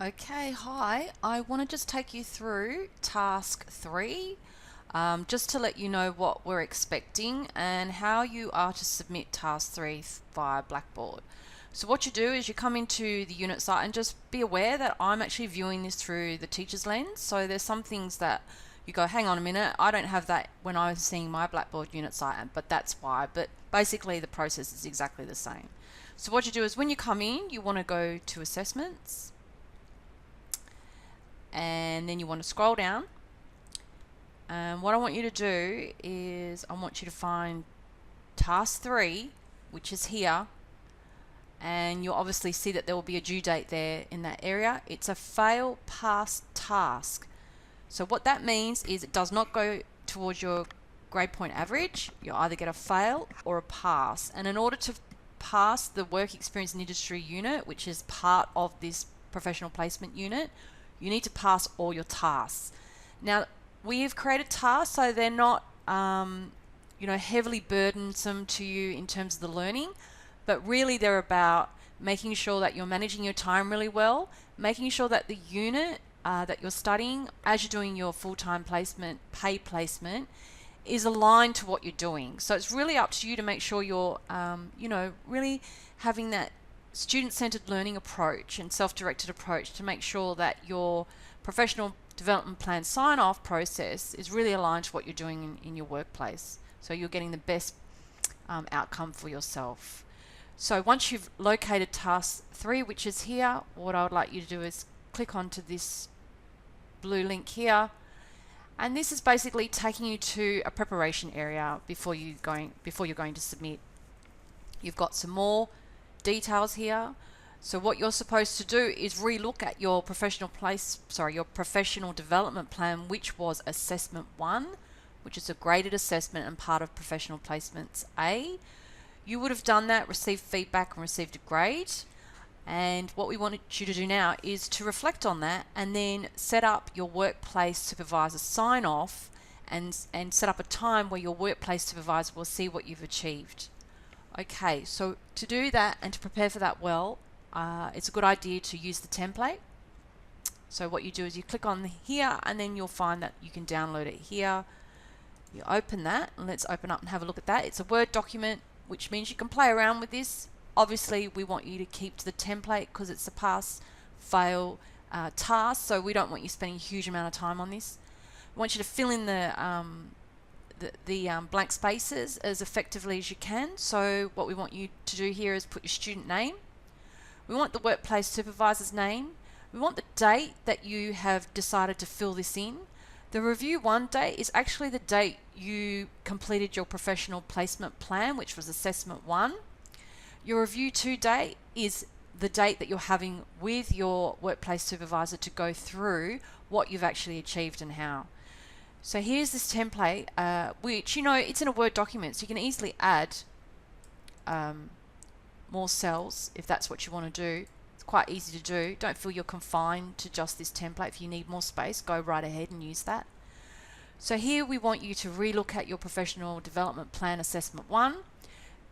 Okay, hi. I want to just take you through task 3, just to let you know what we're expecting and how you are to submit task 3 via Blackboard. So what you do is you come into the unit site and just be aware that I'm actually viewing this through the teacher's lens. So there's some things that you go, hang on a minute, I don't have that when I was seeing my Blackboard unit site, but that's why. But basically the process is exactly the same. So what you do is when you come in, you want to go to assessments, and then you want to scroll down, and what I want you to do is I want you to find task 3, which is here, and you'll obviously see that there will be a due date there in that area. It's a fail pass task. So what that means is it does not go towards your grade point average. You'll either get a fail or a pass, and in order to pass the work experience and industry unit, which is part of this professional placement unit, you need to pass all your tasks. Now, we have created tasks so they're not heavily burdensome to you in terms of the learning, but really they're about making sure that you're managing your time really well, making sure that the unit that you're studying as you're doing your full-time placement, paid placement, is aligned to what you're doing. So it's really up to you to make sure you're really having that student-centered learning approach and self-directed approach to make sure that your professional development plan sign-off process is really aligned to what you're doing in your workplace, so you're getting the best outcome for yourself. So once you've located task 3, which is here, what I would like you to do is click onto this blue link here, and this is basically taking you to a preparation area before you're going to submit. You've got some more details here. So what you're supposed to do is relook at your professional development plan, which was assessment 1, which is a graded assessment and part of professional placements A. You would have done that, received feedback and received a grade. And what we want you to do now is to reflect on that and then set up your workplace supervisor sign off and set up a time where your workplace supervisor will see what you've achieved. Okay, so to do that and to prepare for that well, it's a good idea to use the template. So what you do is you click on here and then you'll find that you can download it here. You open that, and let's open up and have a look at that. It's a Word document, which means you can play around with this. Obviously we want you to keep to the template because it's a pass fail task, so we don't want you spending a huge amount of time on this. We want you to fill in the blank spaces as effectively as you can. So what we want you to do here is put your student name. We want the workplace supervisor's name. We want the date that you have decided to fill this in. The review 1 date is actually the date you completed your professional placement plan, which was assessment 1. Your review 2 date is the date that you're having with your workplace supervisor to go through what you've actually achieved and how. So here's this template, which, it's in a Word document, so you can easily add more cells if that's what you want to do. It's quite easy to do. Don't feel you're confined to just this template. If you need more space, go right ahead and use that. So here we want you to relook at your professional development plan assessment 1.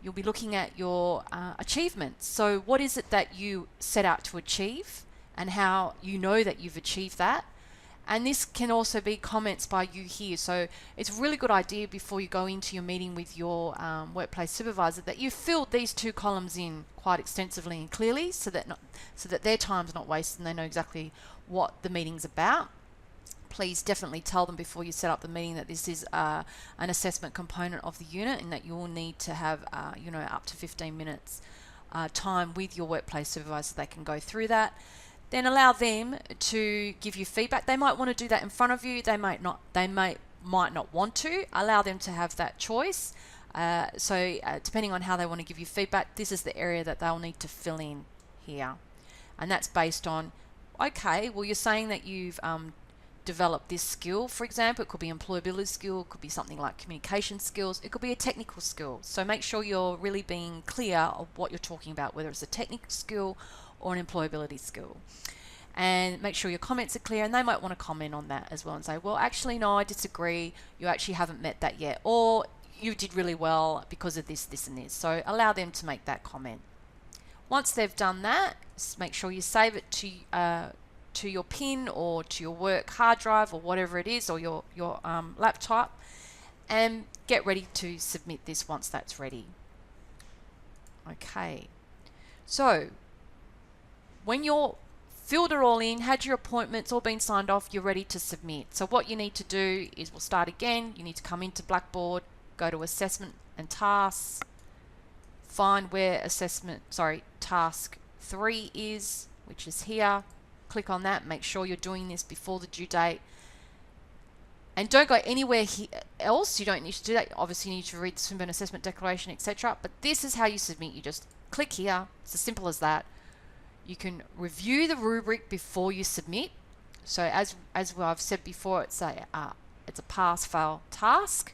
You'll be looking at your achievements. So what is it that you set out to achieve and how you know that you've achieved that? And this can also be comments by you here. So it's a really good idea before you go into your meeting with your workplace supervisor that you filled these 2 columns in quite extensively and clearly so that their time's not wasted and they know exactly what the meeting's about. Please definitely tell them before you set up the meeting that this is an assessment component of the unit and that you will need to have up to 15 minutes time with your workplace supervisor so they can go through that. Then allow them to give you feedback. They might want to do that in front of you. They might not. They might not want to. Allow them to have that choice. Depending on how they want to give you feedback, this is the area that they'll need to fill in here, and that's based on, okay, well, you're saying that you've developed this skill, for example. It could be employability skill, it could be something like communication skills, it could be a technical skill. So make sure you're really being clear of what you're talking about, whether it's a technical skill or an employability skill. And make sure your comments are clear, and they might want to comment on that as well and say, well, actually, no, I disagree. You actually haven't met that yet. Or you did really well because of this, this, and this. So allow them to make that comment. Once they've done that, make sure you save it to to your pin or to your work hard drive or whatever it is, or your laptop, and get ready to submit this once that's ready. Okay, so when you're filled it all in, had your appointments all been signed off, you're ready to submit. So what you need to do is, we'll start again. You need to come into Blackboard, go to assessment and tasks, find where task 3 is, which is here. Click on that. Make sure you're doing this before the due date. And don't go anywhere else. You don't need to do that. Obviously, you need to read the Swinburne Assessment Declaration, etc. But this is how you submit. You just click here. It's as simple as that. You can review the rubric before you submit. So as I've said before, it's a pass-fail task.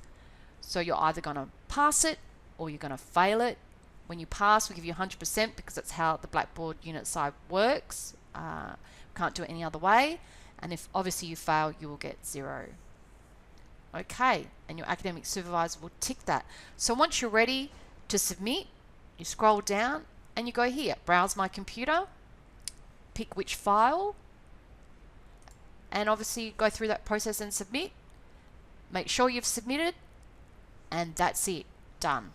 So you're either going to pass it or you're going to fail it. When you pass, we give you 100% because that's how the Blackboard unit side works. Can't do it any other way. And if obviously you fail, you will get 0. Okay, and your academic supervisor will tick that. So once you're ready to submit, you scroll down and you go here, browse my computer, pick which file, and obviously go through that process and submit. Make sure you've submitted, and that's it, done.